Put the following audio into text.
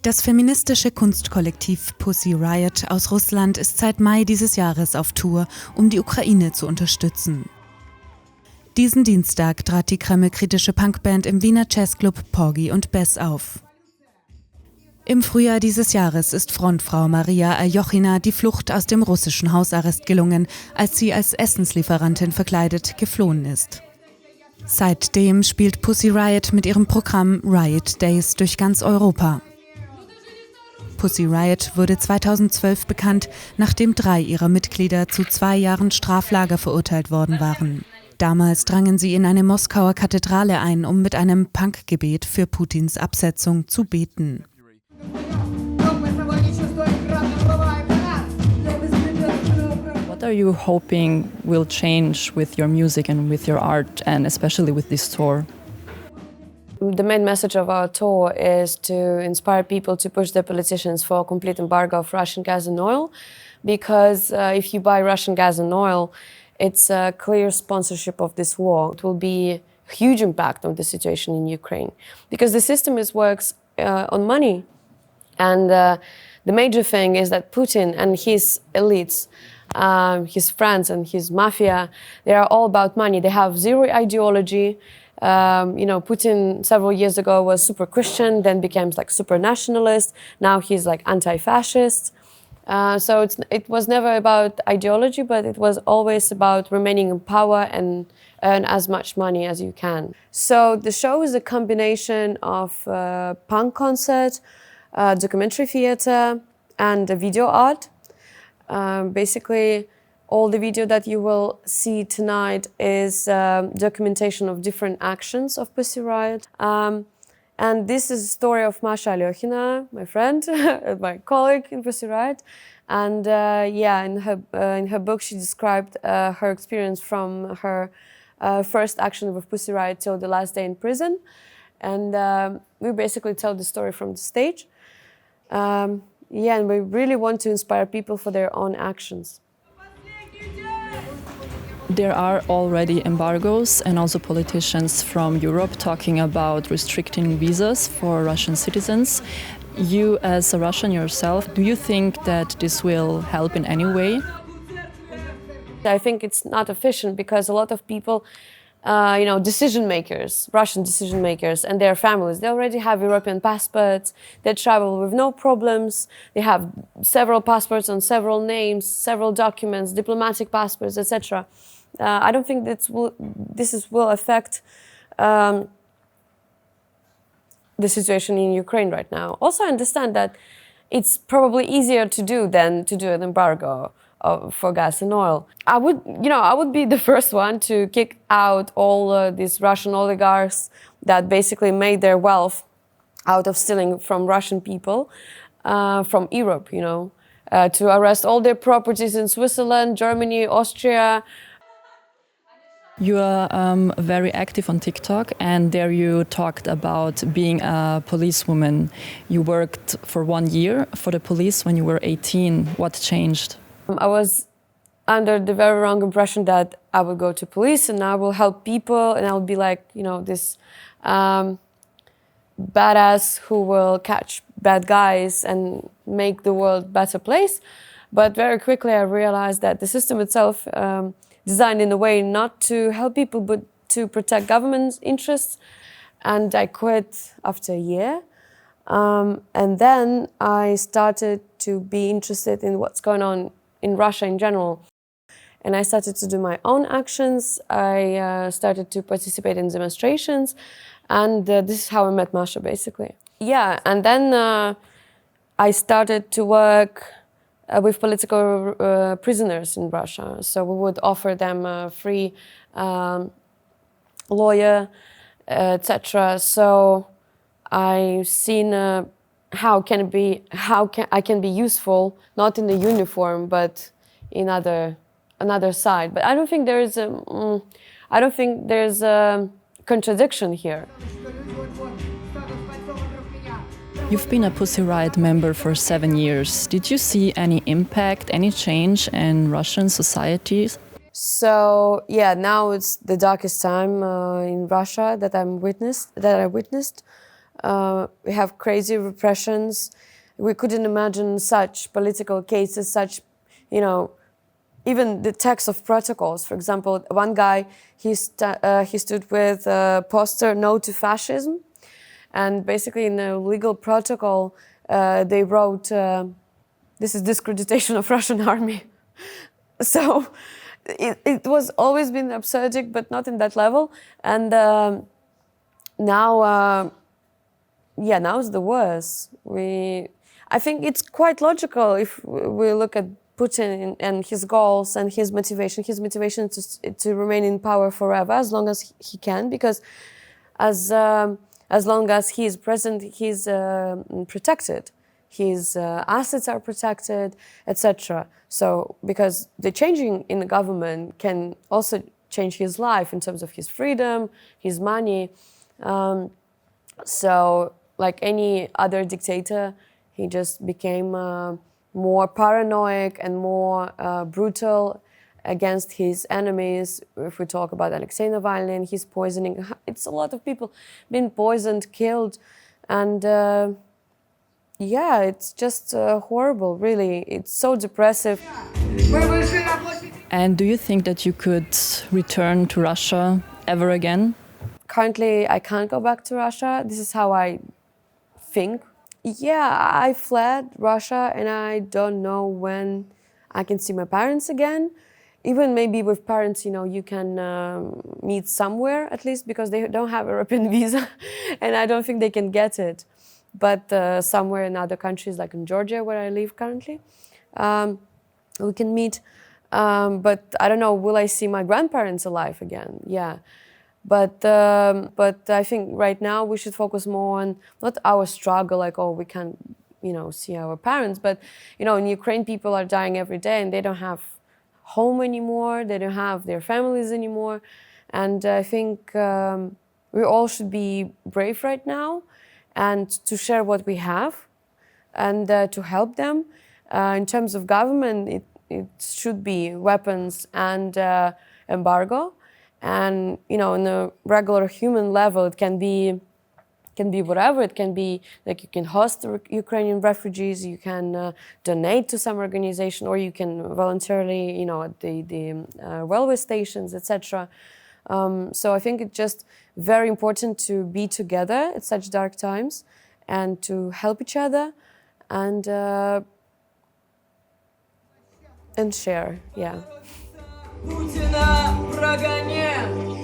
Das feministische Kunstkollektiv Pussy Riot aus Russland ist seit Mai dieses Jahres auf Tour, um die Ukraine zu unterstützen. Diesen Dienstag trat die kremlkritische Punkband im Wiener Jazzclub Porgy Bess auf. Im Frühjahr dieses Jahres ist Frontfrau Maria Aljochina die Flucht aus dem russischen Hausarrest gelungen, als sie als Essenslieferantin verkleidet geflohen ist. Seitdem spielt Pussy Riot mit ihrem Programm Riot Days durch ganz Europa. Pussy Riot wurde 2012 bekannt, nachdem 3 ihrer Mitglieder zu 2 Jahren Straflager verurteilt worden waren. Damals drangen sie in eine Moskauer Kathedrale ein, um mit einem Punkgebet für Putins Absetzung zu beten. What are you hoping will change with your music and with your art, and especially with this tour? The main message of our tour is to inspire people to push their politicians for a complete embargo of Russian gas and oil, because if you buy Russian gas and oil, it's a clear sponsorship of this war. It will be a huge impact on the situation in Ukraine, because the system works on money. And the major thing is that Putin and his elites, his friends and his mafia, they are all about money. They have zero ideology. Putin several years ago was super Christian, then became like super nationalist. Now he's like anti-fascist. So it was never about ideology, but it was always about remaining in power and earn as much money as you can. So the show is a combination of punk concert, documentary theater, and video art. Basically, all the video that you will see tonight is documentation of different actions of Pussy Riot. And this is a story of Masha Aljochina, my friend, my colleague in Pussy Riot. And in her book, she described her experience from her first action of Pussy Riot till the last day in prison. And we basically tell the story from the stage. And we really want to inspire people for their own actions. There are already embargoes and also politicians from Europe talking about restricting visas for Russian citizens. You, as a Russian yourself, do you think that this will help in any way? I think it's not efficient because a lot of people, decision makers, Russian decision makers and their families, they already have European passports, they travel with no problems, they have several passports on several names, several documents, diplomatic passports, etc. I don't think this will affect the situation in Ukraine right now. Also, I understand that it's probably easier to do than to do an embargo for gas and oil. I would be the first one to kick out all these Russian oligarchs that basically made their wealth out of stealing from Russian people from Europe, to arrest all their properties in Switzerland, Germany, Austria. You are very active on TikTok, and there you talked about being a policewoman. You worked for 1 year for the police when you were 18. What changed? I was under the very wrong impression that I would go to police and I will help people and I'll be like, this badass who will catch bad guys and make the world a better place. But very quickly I realized that the system itself designed in a way not to help people but to protect government interests. And I quit after a year. And then I started to be interested in what's going on in Russia in general. And I started to do my own actions. I started to participate in demonstrations. And this is how I met Masha, basically. Yeah, and then I started to work with political prisoners in Russia. So we would offer them a free lawyer, etc. So I've seen how I can be useful, not in the uniform, but in another side. But I don't think there's a contradiction here. You've been a Pussy Riot member for 7 years. Did you see any impact, any change in Russian societies? So yeah, now it's the darkest time in Russia that I witnessed. We have crazy repressions. We couldn't imagine such political cases, such, even the text of protocols. For example, one guy, he stood with a poster, "No to Fascism." And basically in a legal protocol, they wrote, "This is discreditation of Russian army." So it was always been absurd, but not in that level. And now it's the worst. I think it's quite logical if we look at Putin and his goals and his motivation. His motivation is to remain in power forever, as long as he can, because as long as he is present, he's protected. His assets are protected, etc. So, because the changing in the government can also change his life in terms of his freedom, his money. So, like any other dictator, he just became more paranoid and more brutal against his enemies. If we talk about Alexei Navalny and his poisoning, it's a lot of people been poisoned, killed, and it's just horrible, really. It's so depressive. And do you think that you could return to Russia ever again? Currently, I can't go back to Russia. This is how I think. Yeah, I fled Russia and I don't know when I can see my parents again. Even maybe with parents, you can meet somewhere at least, because they don't have a European visa and I don't think they can get it. But somewhere in other countries, like in Georgia, where I live currently, we can meet. But I don't know, will I see my grandparents alive again? Yeah. But I think right now we should focus more on not our struggle, like, we can't, see our parents. But, in Ukraine, people are dying every day and they don't have home anymore. They don't have their families anymore. And I think we all should be brave right now and to share what we have and to help them. In terms of government, it should be weapons and embargo. And, on a regular human level, it can be whatever. It can be like you can host Ukrainian refugees, you can donate to some organization, or you can voluntarily, at the railway stations, etc. So I think it's just very important to be together at such dark times and to help each other and share, yeah. Путина прогоняй!